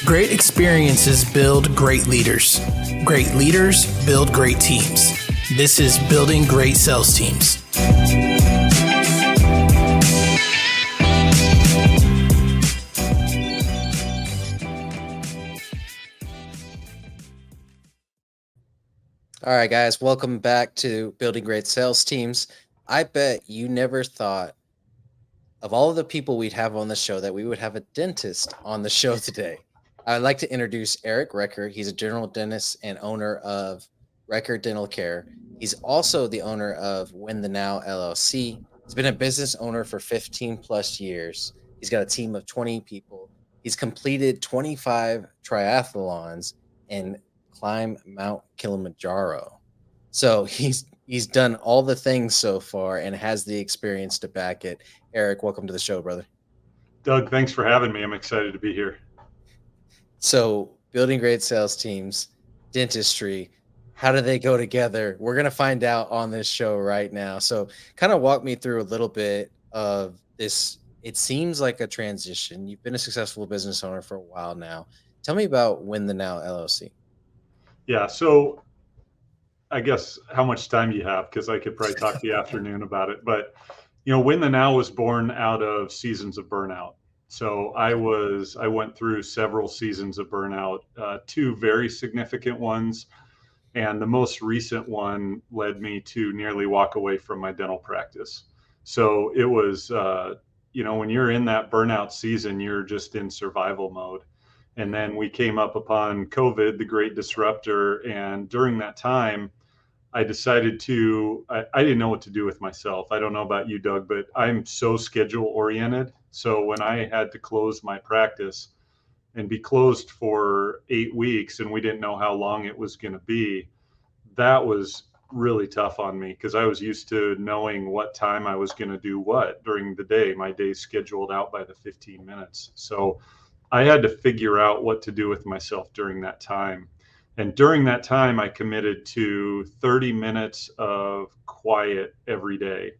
Great experiences build great leaders. Great leaders build great teams. This is Building Great Sales Teams. All right, guys, welcome back to Building Great Sales Teams. I bet you never thought of all of the people we'd have on the show that we would have a dentist on the show today. I'd like to introduce Eric Recker. He's a general dentist and owner of Recker Dental Care. He's also the owner of Win the Now LLC. He's been a business owner for 15 plus years. He's got a team of 20 people. He's completed 25 triathlons and climbed Mount Kilimanjaro. So he's done all the things so far and has the experience to back it. Eric, welcome to the show, brother. Doug, thanks for having me. I'm excited to be here. So building great sales teams, dentistry, how do they go together? We're going to find out on this show right now. So kind of walk me through a little bit of this. It seems like a transition. You've been a successful business owner for a while now. Tell me about Win the Now LLC. Yeah, so I guess how much time you have, because I could probably talk the afternoon about it. But, Win the Now was born out of seasons of burnout. So I went through several seasons of burnout, two very significant ones. And the most recent one led me to nearly walk away from my dental practice. So it was, when you're in that burnout season, you're just in survival mode. And then we came up upon COVID, the great disruptor. And during that time, I decided I didn't know what to do with myself. I don't know about you, Doug, but I'm so schedule oriented. So when I had to close my practice and be closed for 8 weeks and we didn't know how long it was going to be, that was really tough on me because I was used to knowing what time I was going to do what during the day. My day's scheduled out by the 15 minutes. So I had to figure out what to do with myself during that time. And during that time, I committed to 30 minutes of quiet every day.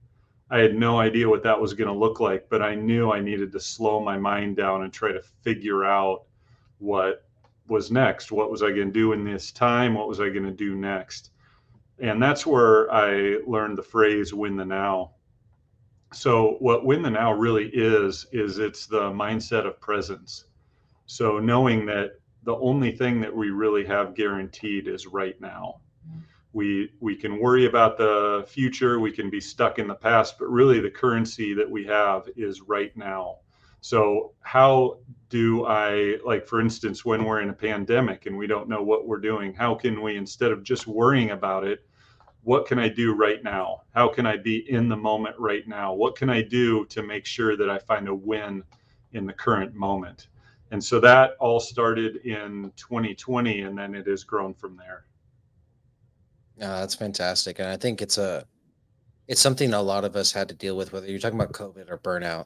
I had no idea what that was going to look like, but I knew I needed to slow my mind down and try to figure out what was next. What was I going to do in this time? What was I going to do next? And that's where I learned the phrase win the now. So what win the now really is it's the mindset of presence. So knowing that the only thing that we really have guaranteed is right now. We can worry about the future, we can be stuck in the past, but really the currency that we have is right now. So how do I, like for instance, when we're in a pandemic and we don't know what we're doing, how can we, instead of just worrying about it, what can I do right now? How can I be in the moment right now? What can I do to make sure that I find a win in the current moment? And so that all started in 2020, and then it has grown from there. That's fantastic. And I think it's something a lot of us had to deal with, whether you're talking about COVID or burnout,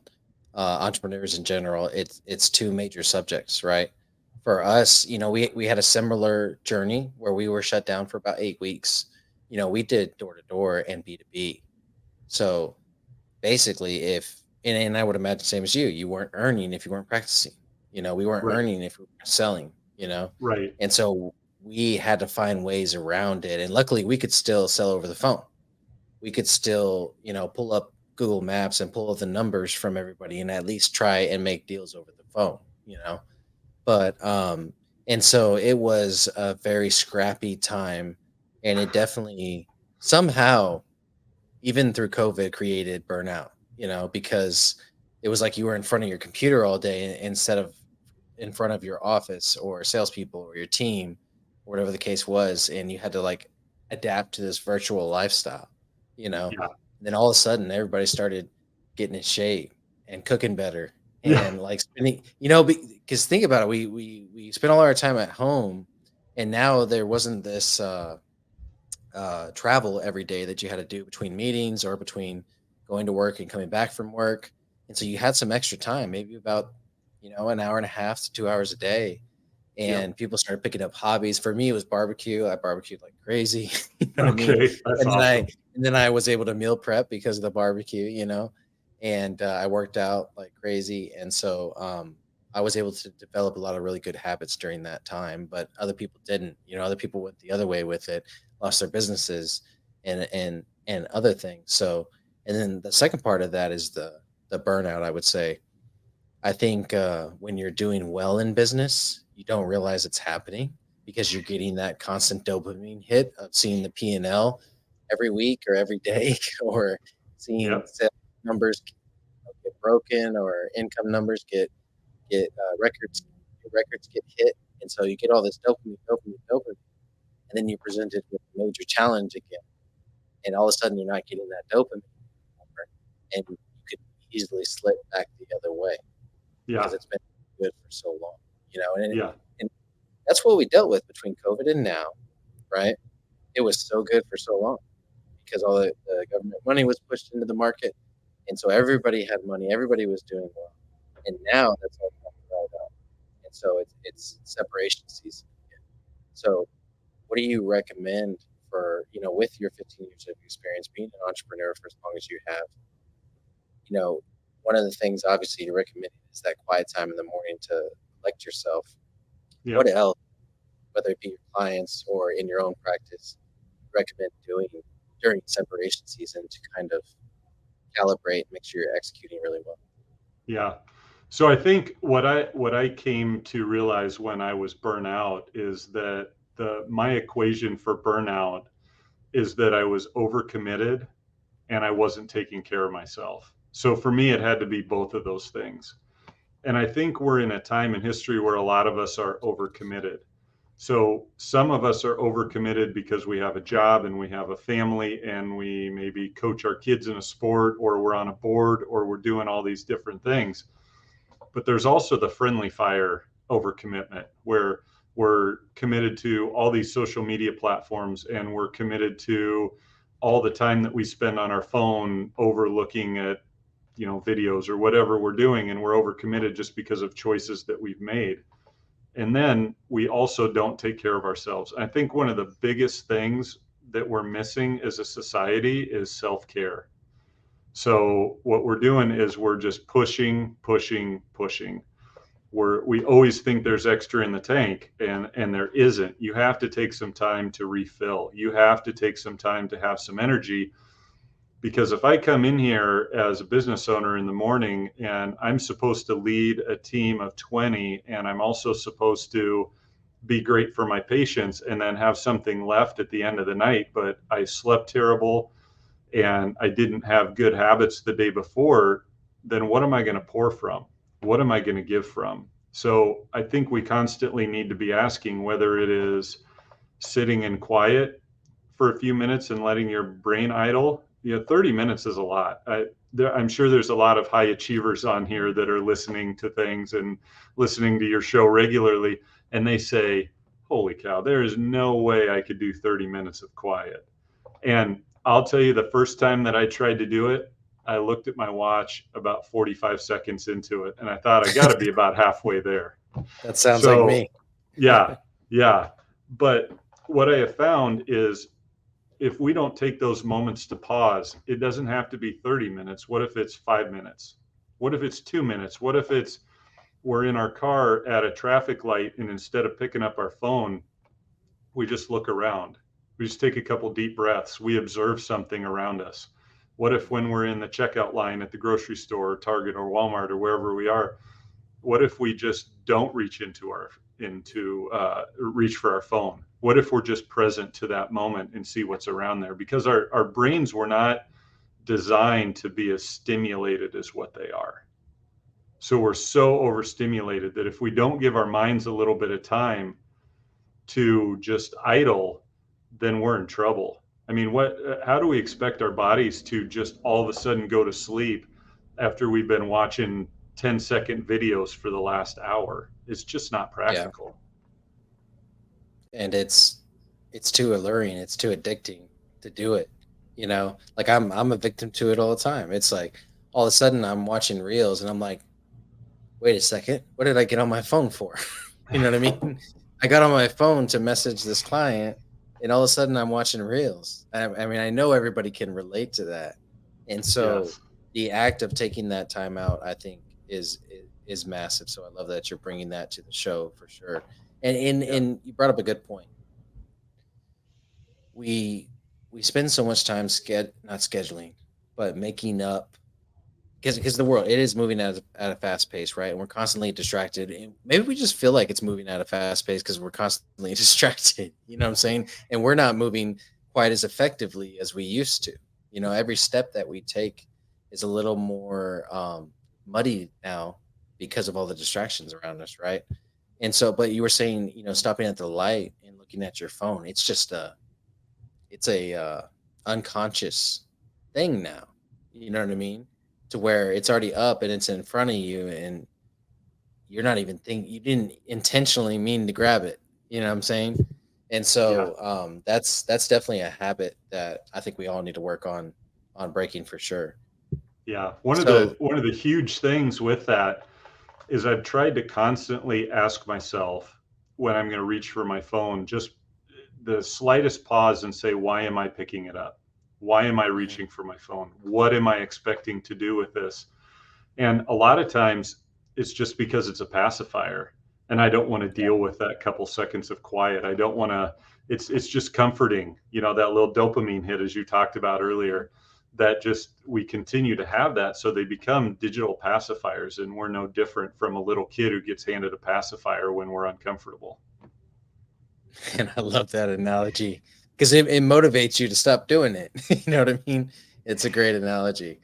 entrepreneurs in general. It's two major subjects, right? For us, we had a similar journey where we were shut down for about 8 weeks. We did door to door and B2B. So basically, and I would imagine same as you weren't earning if you weren't practicing. We weren't Right. earning if we weren't selling, Right. and so we had to find ways around it. And luckily we could still sell over the phone. We could still, pull up Google Maps and pull up the numbers from everybody and at least try and make deals over the phone, But, and so it was a very scrappy time, and it definitely somehow, even through COVID, created burnout, because it was like you were in front of your computer all day instead of in front of your office or salespeople or your team, or whatever the case was, and you had to like adapt to this virtual lifestyle, Yeah. And then all of a sudden, everybody started getting in shape and cooking better Yeah. and like spending, because think about it, we spent all our time at home, and now there wasn't this travel every day that you had to do between meetings or between going to work and coming back from work. And so you had some extra time, maybe about, an hour and a half to 2 hours a day. Yeah. And people started picking up hobbies. For me, it was barbecue. I barbecued like crazy. You know what I mean? Okay. That's awesome. And then I was able to meal prep because of the barbecue, and I worked out like crazy. And so I was able to develop a lot of really good habits during that time, but other people didn't. Other people went the other way with it, lost their businesses and other things. So, and then the second part of that is the burnout, I would say. I think when you're doing well in business, you don't realize it's happening because you're getting that constant dopamine hit of seeing the P&L every week or every day, or seeing Yep. sales numbers get broken, or income numbers get records get hit, and so you get all this dopamine, and then you're presented with a major challenge again, and all of a sudden you're not getting that dopamine anymore, and you could easily slip back the other way because Yeah. it's been good for so long, Yeah. and that's what we dealt with between COVID and now, right? It was so good for so long because all the government money was pushed into the market, and so everybody had money, everybody was doing well, and now that's all come right up, and so it's separation season again. So, what do you recommend for with your 15 years of experience being an entrepreneur for as long as you have? You know, one of the things obviously you recommend is that quiet time in the morning to collect yourself. What Yep. else, whether it be your clients or in your own practice, recommend doing during separation season to kind of calibrate, make sure you're executing really well? Yeah. So I think what I came to realize when I was burnout is that the my equation for burnout is that I was overcommitted and I wasn't taking care of myself. So for me, it had to be both of those things. And I think we're in a time in history where a lot of us are overcommitted. So some of us are overcommitted because we have a job and we have a family and we maybe coach our kids in a sport, or we're on a board, or we're doing all these different things. But there's also the friendly fire overcommitment where we're committed to all these social media platforms and we're committed to all the time that we spend on our phone overlooking at videos or whatever we're doing, and we're overcommitted just because of choices that we've made. And then we also don't take care of ourselves. I think one of the biggest things that we're missing as a society is self-care. So what we're doing is we're just pushing, pushing, pushing. We always think there's extra in the tank, and there isn't. You have to take some time to refill. You have to take some time to have some energy, because if I come in here as a business owner in the morning and I'm supposed to lead a team of 20, and I'm also supposed to be great for my patients and then have something left at the end of the night, but I slept terrible and I didn't have good habits the day before, then what am I going to pour from? What am I going to give from? So I think we constantly need to be asking whether it is sitting in quiet for a few minutes and letting your brain idle. 30 minutes is a lot. I'm sure there's a lot of high achievers on here that are listening to things and listening to your show regularly, and they say, holy cow, there is no way I could do 30 minutes of quiet. And I'll tell you, the first time that I tried to do it, I looked at my watch about 45 seconds into it, and I thought I got to be about halfway there. That sounds like So, me. yeah, yeah. But what I have found is if we don't take those moments to pause, it doesn't have to be 30 minutes. What if it's 5 minutes? What if it's 2 minutes? What if it's we're in our car at a traffic light, and instead of picking up our phone, we just look around. We just take a couple deep breaths. We observe something around us. What if when we're in the checkout line at the grocery store or Target or Walmart or wherever we are, what if we just don't reach reach for our phone? What if we're just present to that moment and see what's around there? Because our brains were not designed to be as stimulated as what they are. So we're so overstimulated that if we don't give our minds a little bit of time to just idle, then we're in trouble. I mean, how do we expect our bodies to just all of a sudden go to sleep after we've been watching 10-second videos for the last hour? It's just not Yeah, practical. and it's too alluring, it's too addicting to do it. Like I'm a victim to it all the time. It's like all of a sudden I'm watching reels and I'm like, wait a second, what did I get on my phone for? You know what I mean? I got on my phone to message this client, and all of a sudden I'm watching reels. I mean, I know everybody can relate to that, and so Yes. the act of taking that time out, I think, is is massive. So I love that you're bringing that to the show for sure. And Yeah. you brought up a good point. We we spend so much time not scheduling, but making up, because the world, it is moving at a fast pace, right? And we're constantly distracted. And maybe we just feel like it's moving at a fast pace because we're constantly distracted. You know what I'm saying? And we're not moving quite as effectively as we used to. Every step that we take is a little more muddy now because of all the distractions around us, right? And so, but you were saying, stopping at the light and looking at your phone, it's a unconscious thing now. You know what I mean? To where it's already up and it's in front of you, and you're not even you didn't intentionally mean to grab it. You know what I'm saying? And Yeah. so that's definitely a habit that I think we all need to work on breaking for sure. Yeah. So One of the huge things with that is I've tried to constantly ask myself when I'm going to reach for my phone, just the slightest pause and say, why am I picking it up? Why am I mhm, reaching for my phone? What am I expecting to do with this? And a lot of times it's just because it's a pacifier and I don't want to yeah, deal with that couple seconds of quiet. I don't want to, it's just comforting, that little dopamine hit, as you talked about mhm. earlier, that just we continue to have that. So they become digital pacifiers, and we're no different from a little kid who gets handed a pacifier when we're uncomfortable. And I love that analogy because it motivates you to stop doing it. You know what I mean? It's a great analogy.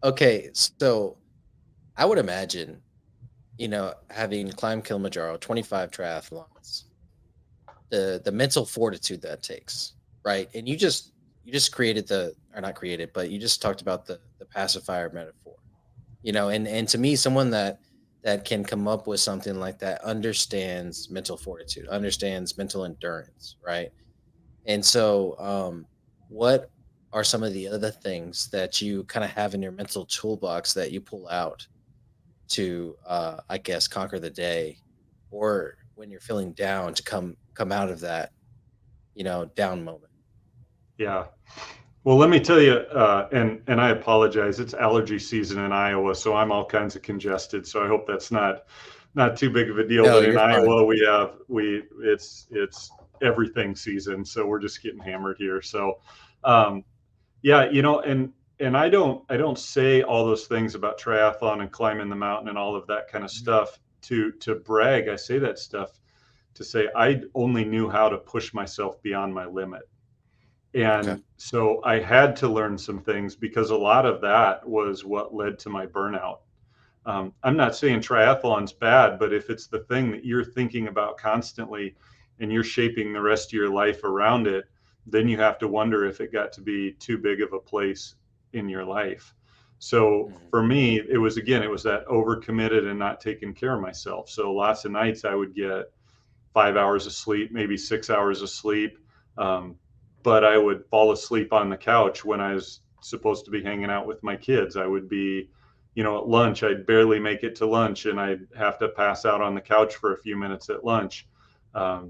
Okay, so I would imagine, having climbed Kilimanjaro, 25 triathlons, the mental fortitude that takes, right? And you just created or not created, but you just talked about the pacifier metaphor. And to me, someone that can come up with something like that understands mental fortitude, understands mental endurance, right? And so, what are some of the other things that you kind of have in your mental toolbox that you pull out to, I guess, conquer the day, or when you're feeling down to come out of that, down moment? Yeah. Well, let me tell you, and I apologize. It's allergy season in Iowa, so I'm all kinds of congested. So I hope that's not too big of a deal. No, But in you're fine. Iowa, it's everything season, so we're just getting hammered here. So, um, yeah, and I don't say all those things about triathlon and climbing the mountain and all of that kind of Mhm. stuff to brag. I say that stuff to say I only knew how to push myself beyond my limit. Okay. And so I had to learn some things because a lot of that was what led to my burnout. I'm not saying triathlon's bad, but if it's the thing that you're thinking about constantly and you're shaping the rest of your life around it, then you have to wonder if it got to be too big of a place in your life. So Mhm. for me, it was that overcommitted and not taking care of myself. So lots of nights I would get 5 hours of sleep, maybe 6 hours of sleep. Um, but I would fall asleep on the couch when I was supposed to be hanging out with my kids. I would be, at lunch, I'd barely make it to lunch and I'd have to pass out on the couch for a few minutes at lunch.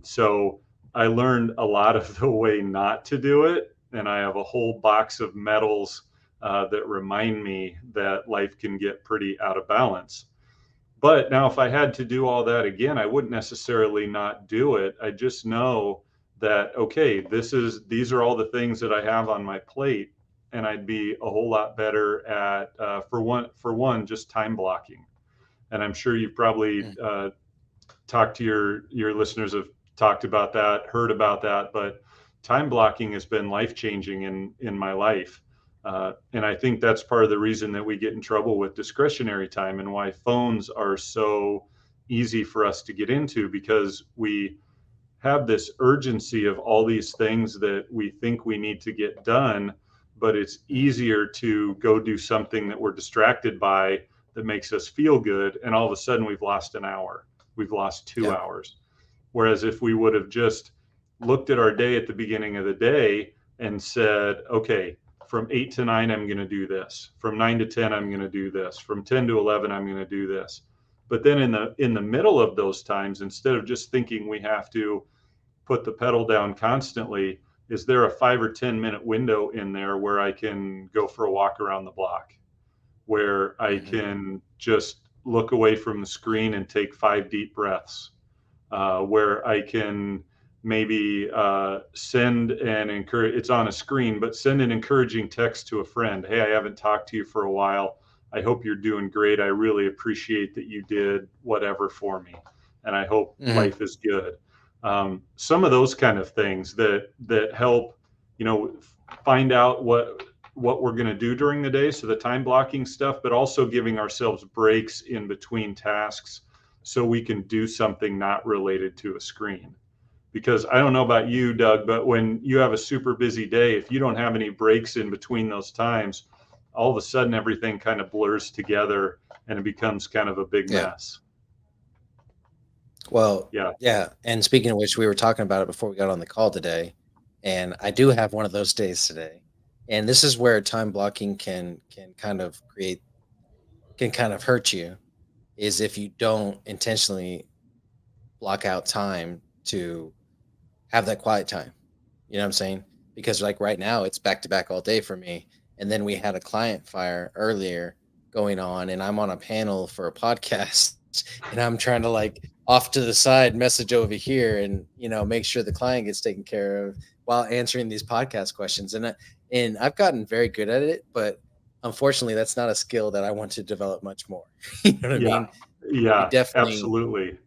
So I learned a lot of the way not to do it. And I have a whole box of medals that remind me that life can get pretty out of balance. But now, if I had to do all that again, I wouldn't necessarily not do it. I just know that, okay, these are all the things that I have on my plate, and I'd be a whole lot better at, for one, just time blocking. And I'm sure you've probably Mhm. talked to your listeners have talked about that, heard about that, but time blocking has been life changing in my life. And I think that's part of the reason that we get in trouble with discretionary time and why phones are so easy for us to get into, because we have this urgency of all these things that we think we need to get done, but it's Mhm. easier to go do something that we're distracted by that makes us feel good. And all of a sudden, we've lost an hour, we've lost two Yeah. hours. Whereas if we would have just looked at our day at the beginning of the day and said, okay, from 8 to 9, I'm going to do this. From 9 to 10, I'm going to do this. From 10 to 11, I'm going to do this. But then in the middle of those times, instead of just thinking we have to put the pedal down constantly, is there a 5 or 10 minute window in there where I can go for a walk around the block, where I Mhm. can just look away from the screen and take 5 deep breaths, where I can maybe send an encourage, it's on a screen, but send an encouraging text to a friend. Hey, I haven't talked to you for a while. I hope you're doing great. I really appreciate that you did whatever for me, and I hope life is good. Some of those kind of things that help, find out what we're going to do during the day. So the time blocking stuff, but also giving ourselves breaks in between tasks so we can do something not related to a screen. Because I don't know about you, Doug, but when you have a super busy day, if you don't have any breaks in between those times, all of a sudden everything kind of blurs together and it becomes kind of a big mess. Well, Yeah. yeah. And speaking of which, we were talking about it before we got on the call today, and I do have one of those days today. And this is where time blocking can kind of hurt you, is if you don't intentionally block out time to have that quiet time. You know what I'm saying? Because like right now it's back to back all day for me. And then we had a client fire earlier going on, and I'm on a panel for a podcast and I'm trying to like off to the side message over here and make sure the client gets taken care of while answering these podcast questions. And I've gotten very good at it, but unfortunately that's not a skill that I want to develop much more. You know what I Yeah. mean? You Yeah, definitely. absolutely.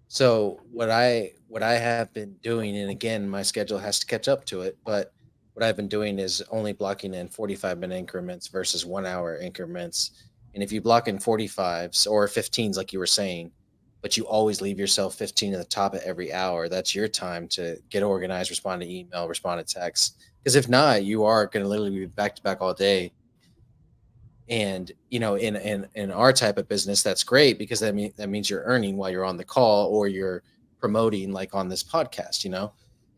So what I have been doing, and again, my schedule has to catch up to it, but what I've been doing is only blocking in 45-minute increments versus 1 hour increments. And if you block in 45s or 15s, like you were saying, but you always leave yourself 15 at the top of every hour, that's your time to get organized, respond to email, respond to text. Because if not, you are going to literally be back to back all day. And in our type of business, that's great because that means you're earning while you're on the call, or you're promoting like on this podcast,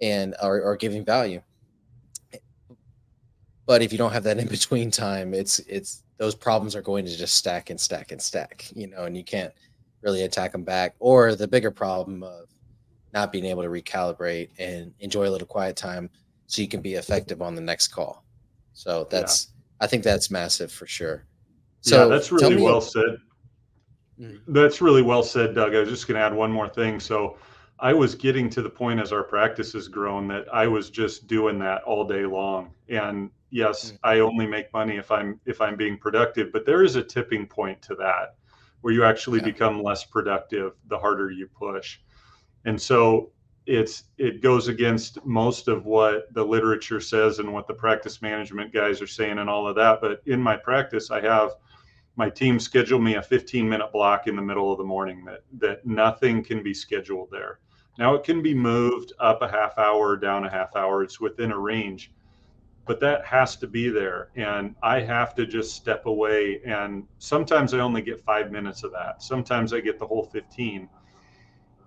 and or giving value. But if you don't have that in between time, it's those problems are going to just stack and stack and stack, and you can't really attack them back. Or the bigger problem of not being able to recalibrate and enjoy a little quiet time so you can be effective on the next call. So Yeah. I think that's massive for sure. Yeah, So that's tell really me. well said. Mhm. That's really well said, Doug. I was just going to add one more thing. So I was getting to the point as our practice has grown that I was just doing that all day long. And yes, Mhm. I only make money if I'm being productive, but there is a tipping point to that where you actually Yeah. become less productive the harder you push. And so it goes against most of what the literature says and what the practice management guys are saying and all of that. But in my practice, I have my team schedule me a 15-minute block in the middle of the morning that nothing can be scheduled there. Now it can be moved up a half hour, down a half hour. It's within a range, but that has to be there. And I have to just step away. And sometimes I only get 5 minutes of that. Sometimes I get the whole 15,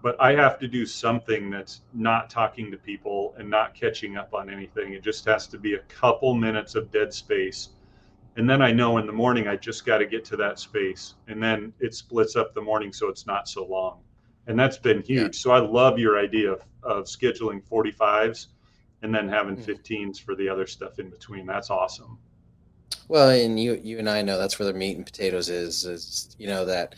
but I have to do something that's not talking to people and not catching up on anything. It just has to be a couple minutes of dead space. And then I know in the morning I just got to get to that space, and then it splits up the morning so it's not so long. And that's been Yeah. huge. So I love your idea of scheduling 45s and then having Mhm. 15s for the other stuff in between. That's awesome. Well, and you and I know that's where the meat and potatoes is that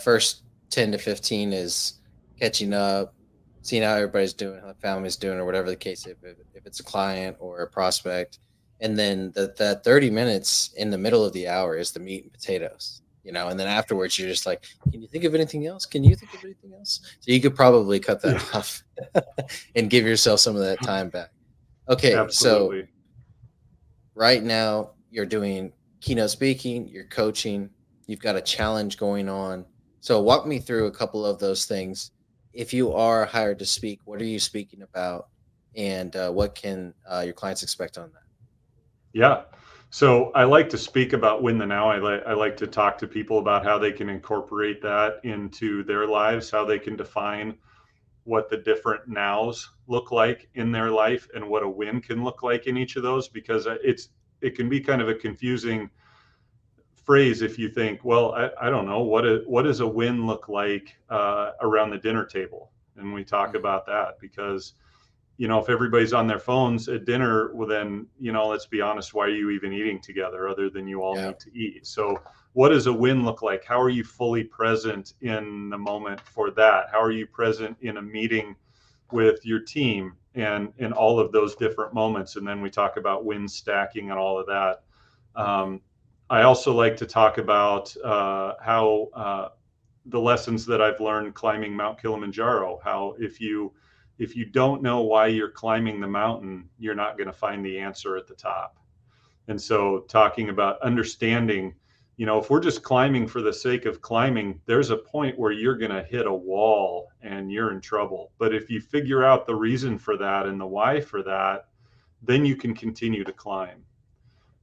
first 10 to 15 is catching up, seeing how everybody's doing, how the family's doing, or whatever the case, if it's a client or a prospect. And then that 30 minutes in the middle of the hour is the meat and potatoes, and then afterwards you're just like, can you think of anything else? Can you think of anything else? So you could probably cut that Yeah, off and give yourself some of that time back. Okay, so absolutely. right now you're doing keynote speaking, you're coaching, you've got a challenge going on. So walk me through a couple of those things. If you are hired to speak, what are you speaking about, and what can your clients expect on that? Yeah. So I like to speak about win the now. I like to talk to people about how they can incorporate that into their lives, how they can define what the different nows look like in their life and what a win can look like in each of those, because it can be kind of a confusing phrase if you think, well, I don't know what does a win look like around the dinner table, and we talk Mhm. about that because if everybody's on their phones at dinner, well then let's be honest, why are you even eating together other than you all Yeah. need to eat? So what does a win look like? How are you fully present in the moment for that? How are you present in a meeting with your team and in all of those different moments? And then we talk about win stacking and all of that. I also like to talk about how the lessons that I've learned climbing Mount Kilimanjaro, how if you don't know why you're climbing the mountain, you're not going to find the answer at the top. And so talking about understanding, if we're just climbing for the sake of climbing, there's a point where you're going to hit a wall and you're in trouble. But if you figure out the reason for that and the why for that, then you can continue to climb.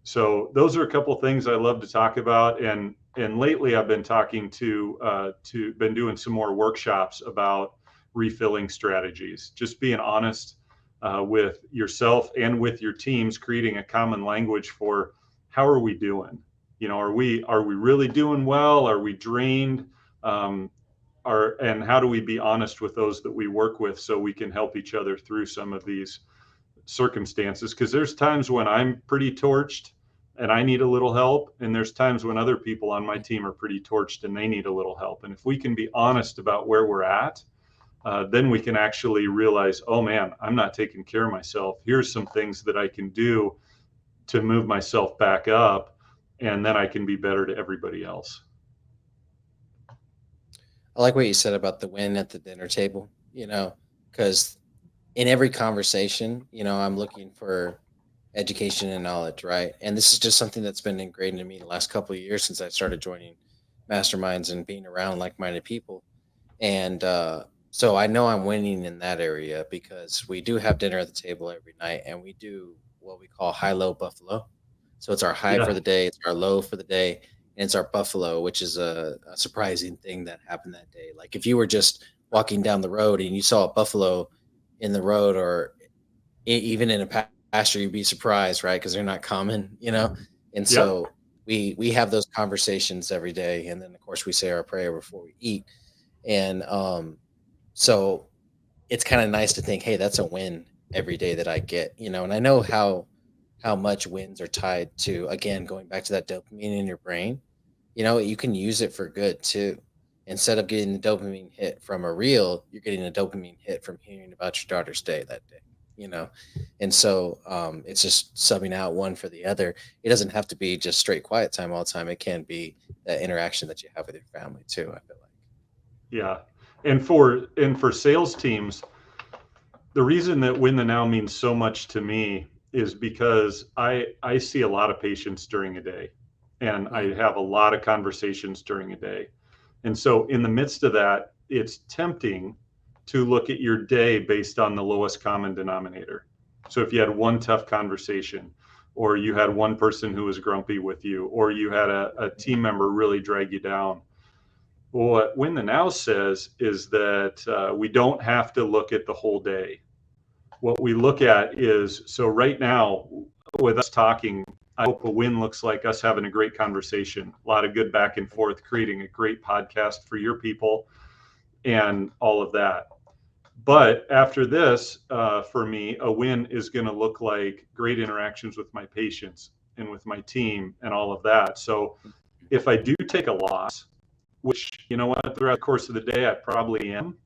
So those are a couple of things I love to talk about. And lately I've been talking been doing some more workshops about refilling strategies, just being honest with yourself and with your teams, creating a common language for how are we doing? Are we really doing well? Are we drained? And how do we be honest with those that we work with so we can help each other through some of these circumstances? Because there's times when I'm pretty torched and I need a little help, and there's times when other people on my team are pretty torched and they need a little help. And if we can be honest about where we're at, then we can actually realize, oh man, I'm not taking care of myself. Here's some things that I can do to move myself back up, and then I can be better to everybody else. I like what you said about the win at the dinner table, because in every conversation, I'm looking for education and knowledge, right? And this is just something that's been ingrained in me the last couple of years since I started joining masterminds and being around like-minded people. And so I know I'm winning in that area because we do have dinner at the table every night, and we do what we call high-low buffalo. So it's our high for the day, it's our low for the day, and it's our buffalo, which is a surprising thing that happened that day. Like if you were just walking down the road and you saw a buffalo in the road or even in a pasture, you'd be surprised, right? Because they're not common, And so we have those conversations every day, and then of course we say our prayer before we eat, and so it's kind of nice to think, hey, that's a win every day that I get, and I know how much wins are tied to, again, going back to that dopamine in your brain. You can use it for good too. Instead of getting the dopamine hit from a reel, you're getting a dopamine hit from hearing about your daughter's day that day. And so it's just subbing out one for the other. It doesn't have to be just straight quiet time all the time. It can be that interaction that you have with your family too, I feel like. Yeah. And for sales teams, the reason that Win the Now means so much to me is because I see a lot of patients during a day, and I have a lot of conversations during a day. And so in the midst of that, it's tempting to look at your day based on the lowest common denominator. So if you had one tough conversation, or you had one person who was grumpy with you, or you had a team member really drag you down, well, what Win the Now says is that we don't have to look at the whole day. What we look at is, so right now with us talking, I hope a win looks like us having a great conversation, a lot of good back and forth, creating a great podcast for your people and all of that. But after this, for me, a win is going to look like great interactions with my patients and with my team and all of that. So if I do take a loss, which, throughout the course of the day, I probably am.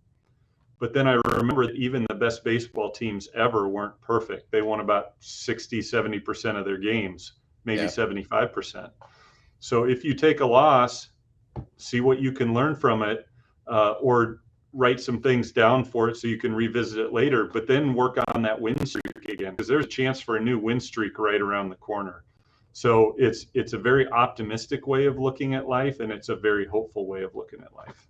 But then I remember that even the best baseball teams ever weren't perfect. They won about 60, 70% of their games, maybe 75%. So if you take a loss, see what you can learn from it, or write some things down for it so you can revisit it later, but then work on that win streak again, because there's a chance for a new win streak right around the corner. So it's a very optimistic way of looking at life, and it's a very hopeful way of looking at life.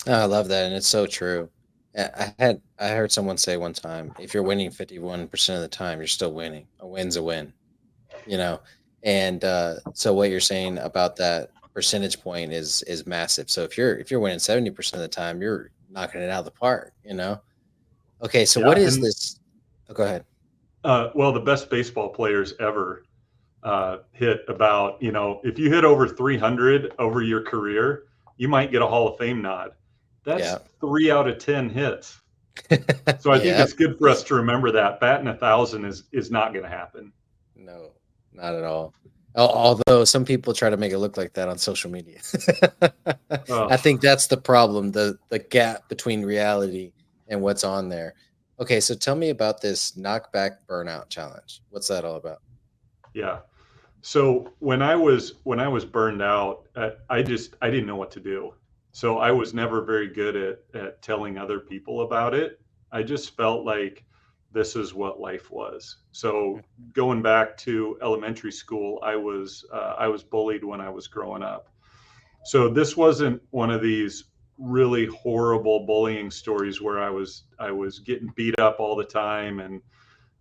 Oh, I love that, and it's so true. I heard someone say one time, if you're winning 51% of the time, you're still winning. A win's a win, And so what you're saying about that percentage point is massive. So if you're winning 70% of the time, you're knocking it out of the park. Okay, so what is this? Oh, go ahead. Well, the best baseball players ever hit about, if you hit over 300 over your career, you might get a Hall of Fame nod. That's 3 out of 10 hits. So I think it's good for us to remember that batting 1,000 is not going to happen. No, not at all. Although some people try to make it look like that on social media. I think Oh, that's the problem, the gap between reality and what's on there. Okay, so tell me about this knockback burnout challenge. What's that all about? yeah. So when I was burned out, I didn't know what to do. So I was never very good at telling other people about it. I just felt like this is what life was. So going back to elementary school, I was bullied when I was growing up. So this wasn't one of these really horrible bullying stories where I was getting beat up all the time and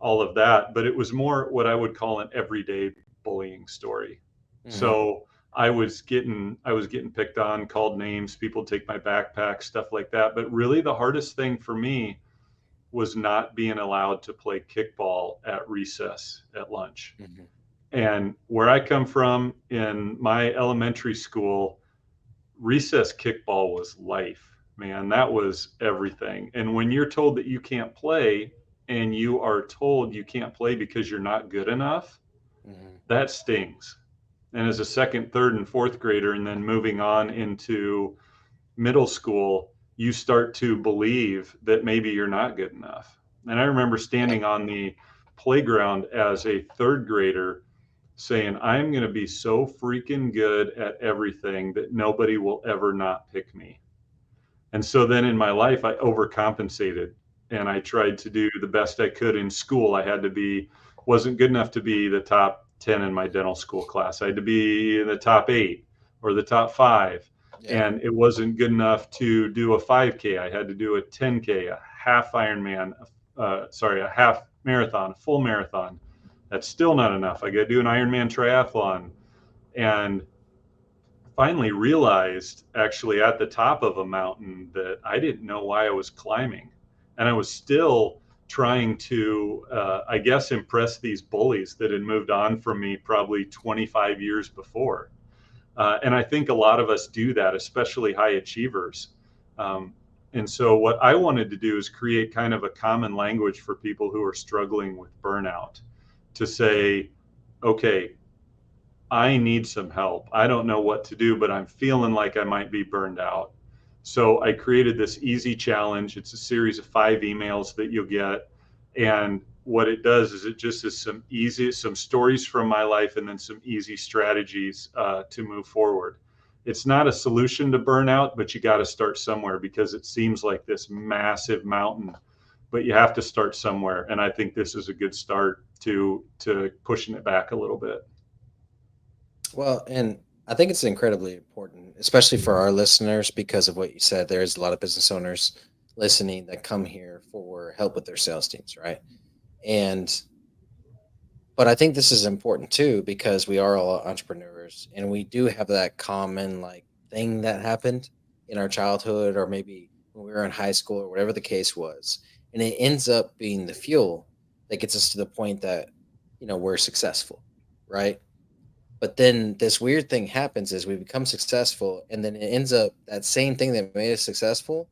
all of that, but it was more what I would call an everyday bullying story. Mm-hmm. So I was getting picked on, called names, people take my backpack, stuff like that. But really the hardest thing for me was not being allowed to play kickball at recess at lunch. Hmm. And where I come from in my elementary school, recess kickball was life, man. That was everything. And when you're told that you can't play and you are told you can't play because you're not good enough, Hmm. that stings. And as a second, third, and fourth grader, and then moving on into middle school, you start to believe that maybe you're not good enough. And I remember Yep. standing on the playground as a third grader saying, I'm going to be so freaking good at everything that nobody will ever not pick me. And so then in my life, I overcompensated and I tried to do the best I could in school. Wasn't good enough to be the top 10 in my dental school class. I had to be in the top 8 or the top 5. Yeah. And it wasn't good enough to do a 5K. I had to do a 10K, a half Ironman, a half marathon, a full marathon. That's still not enough. I got to do an Ironman triathlon. And finally realized actually at the top of a mountain that I didn't know why I was climbing. And I was still trying to, I guess, impress these bullies that had moved on from me probably 25 years before. And I think a lot of us do that, especially high achievers. Um, and so, what I wanted to do is create kind of a common language for people who are struggling with burnout to say, okay, I need some help. I don't know what to do, but I'm feeling like I might be burned out. So I created this easy challenge. It's a series of 5 emails that you'll get. And what it does is it just is some stories from my life and then some easy strategies to move forward. It's not a solution to burnout, but you got to start somewhere because it seems like this massive mountain, but you have to start somewhere. And I think this is a good start to pushing it back a little bit. Well, and I think it's incredibly important, especially for our listeners, because of what you said. There's a lot of business owners listening that come here for help with their sales teams, right? And but I think this is important too because we are all entrepreneurs and we do have that common like thing that happened in our childhood or maybe when we were in high school or whatever the case was. And it ends up being the fuel that gets us to the point that, we're successful, right? But then this weird thing happens is we become successful and then it ends up that same thing that made us successful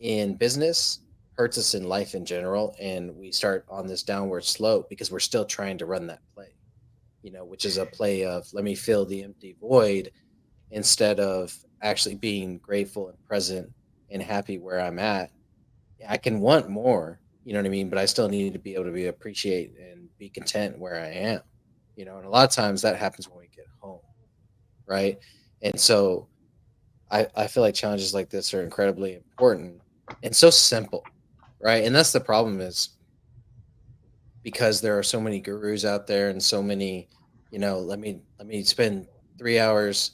in business hurts us in life in general and we start on this downward slope because we're still trying to run that play, which is a play of let me fill the empty void instead of actually being grateful and present and happy where I'm at. I can want more, you know what I mean, but I still need to be able to be appreciate and be content where I am, and a lot of times that happens when we get home, right? And so I feel like challenges like this are incredibly important and so simple, right? And that's the problem is because there are so many gurus out there and so many, let me spend 3 hours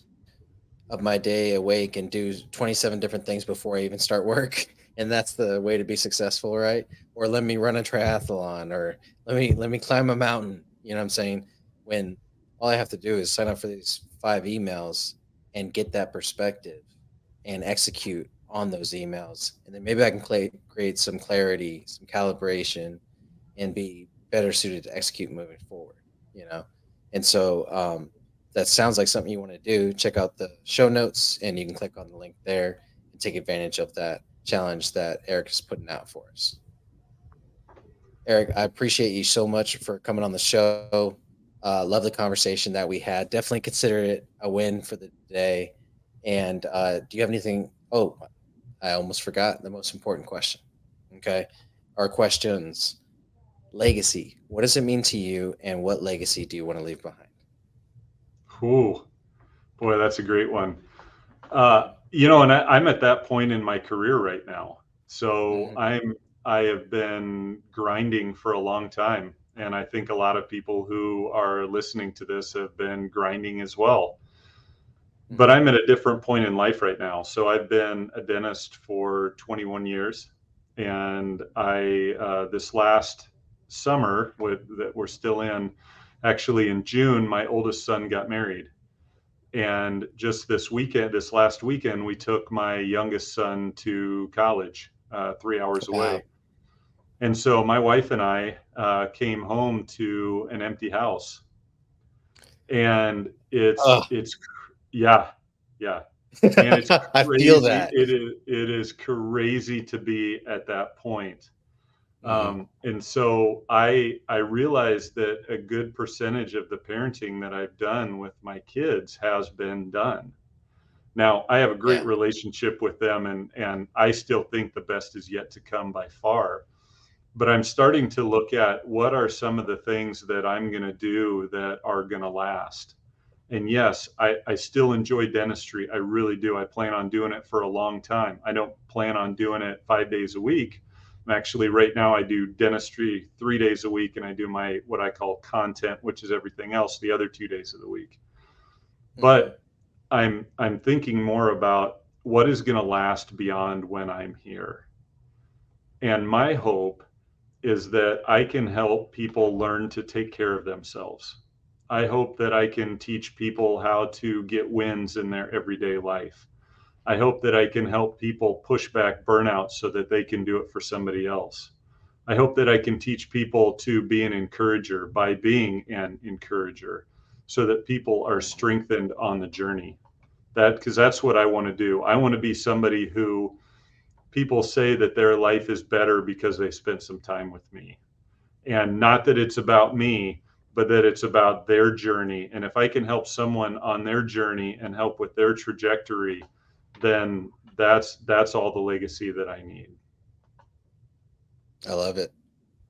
of my day awake and do 27 different things before I even start work. And that's the way to be successful, right? Or let me run a triathlon or let me climb a mountain. You know what I'm saying? When all I have to do is sign up for these 5 emails and get that perspective and execute on those emails. And then maybe I can create some clarity, some calibration, and be better suited to execute moving forward, you know? And so that sounds like something you want to do. Check out the show notes and you can click on the link there and take advantage of that challenge that Eric is putting out for us. Eric, I appreciate you so much for coming on the show. Love the conversation that we had. Definitely consider it a win for the day. And do you have anything? Oh, I almost forgot the most important question. Okay. Our questions: legacy. What does it mean to you, and what legacy do you want to leave behind? Ooh, boy, that's a great one. Hmm. And I'm at that point in my career right now. So Hmm. I have been grinding for a long time. And I think a lot of people who are listening to this have been grinding as well. But Hmm. I'm at a different point in life right now. So I've been a dentist for 21 years. And this last summer that we're still in, actually in June, my oldest son got married. And just this last weekend, we took my youngest son to college, 3 hours Wow. away. And so my wife and I came home to an empty house, and Oh, yeah, yeah, man, it's I feel crazy. that. It is crazy to be at that point. Hmm. And so I realized that a good percentage of the parenting that I've done with my kids has been done. Now, I have a great Yeah. relationship with them, and I still think the best is yet to come by far. But I'm starting Hmm. to look at what are some of the things that I'm going to do that are going to last. And yes, I still enjoy dentistry. I really do. I plan on doing it for a long time. I don't plan on doing it 5 days a week. I'm actually, right now, I do dentistry 3 days a week, and I do my what I call content, which is everything else, the other 2 days of the week. Hmm. But I'm thinking more about what is going to last beyond when I'm here. And my hope is that I can help people learn to take care of themselves. I hope that I can teach people how to get wins in their everyday life. I hope that I can help people push back burnout so that they can do it for somebody else. I hope that I can teach people to be an encourager by being an encourager so that people are Hmm. strengthened on the journey. Because that's what I want to do. I want to be somebody who people say that their life is better because they spent some time with me. And not that it's about me, but that it's about their journey. And if I can help someone on their journey and help with their trajectory, then that's all the legacy that I need. I love it.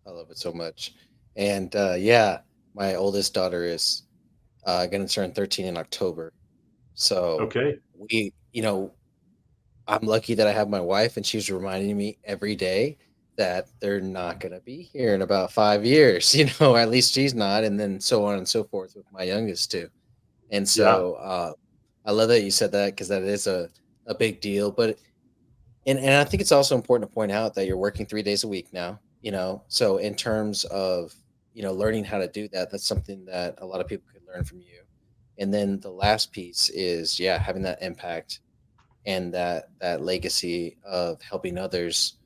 I love it so much. And yeah, my oldest daughter is going to turn 13 in October. So Okay. I'm lucky that I have my wife, and she's reminding me every day that they're not going to be here in about 5 years. At least she's not. And then so on and so forth with my youngest too. And Yeah. so I love that you said that, because that is a big deal. But and I think it's also important to point out that you're working 3 days a week now, so in terms of, learning how to do that, that's something that a lot of people could learn from you. And then the last piece is, yeah, having that impact and that legacy of helping others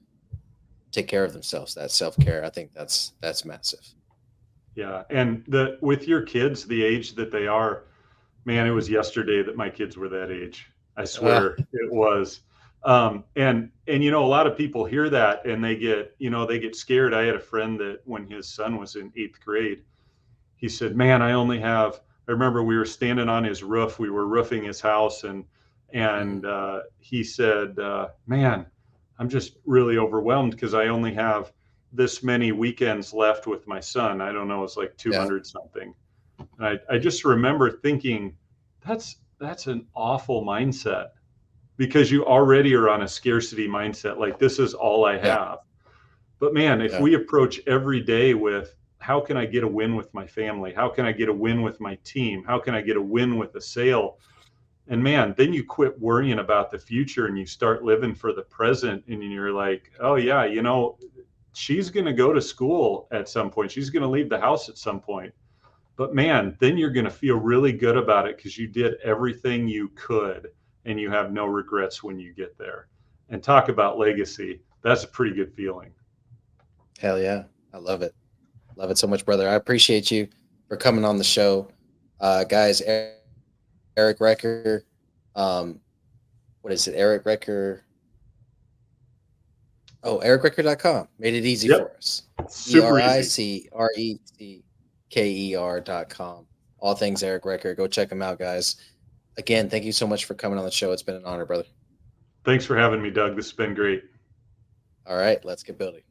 take care of themselves, that self-care. I think that's massive. Yeah. And with your kids, the age that they are, man, it was yesterday that my kids were that age. I uh, swear it was. And a lot of people hear that and they get scared. I had a friend that when his son was in 8th grade, he said, "Man, I remember we were standing on his roof. We were roofing his house, and mhm, he said, "Man, I'm just really overwhelmed because I only have this many weekends left with my son. I don't know, it's like yeah, 200 something." And I just remember thinking, that's an awful mindset because you already are on a scarcity mindset. Like, this is all I yeah, have. But man, if yeah, we approach every day with how can I get a win with my family? How can I get a win with my team? How can I get a win with a sale? And man, then you quit worrying about the future and you start living for the present. And you're like, oh, yeah, she's going to go to school at some point. She's going to leave the house at some point. But man, then you're going to feel really good about it because you did everything you could and you have no regrets when you get there. And talk about legacy. That's a pretty good feeling. hell yeah, I love it so much, brother. I appreciate you for coming on the show. Guys, Eric Recker, um, what is it, Eric Recker? Oh, ericrecker.com made it easy Yep. for us. Super easy. ERICREC Recker.com. All things Eric Recker. Go check him out, guys. Again, thank you so much for coming on the show. It's been an honor, brother. Thanks for having me, Doug. This has been great. All right, let's get building.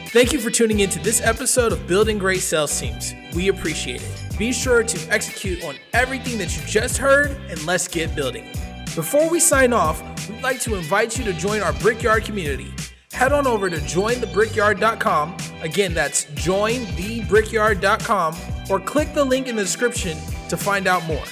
Thank you for tuning into this episode of Building Great Sales Teams. We appreciate it. Be sure to execute on everything that you just heard, and let's get building. Before we sign off, we'd like to invite you to join our Brickyard community. Head on over to jointhebrickyard.com. Again, that's jointhebrickyard.com, or click the link in the description to find out more.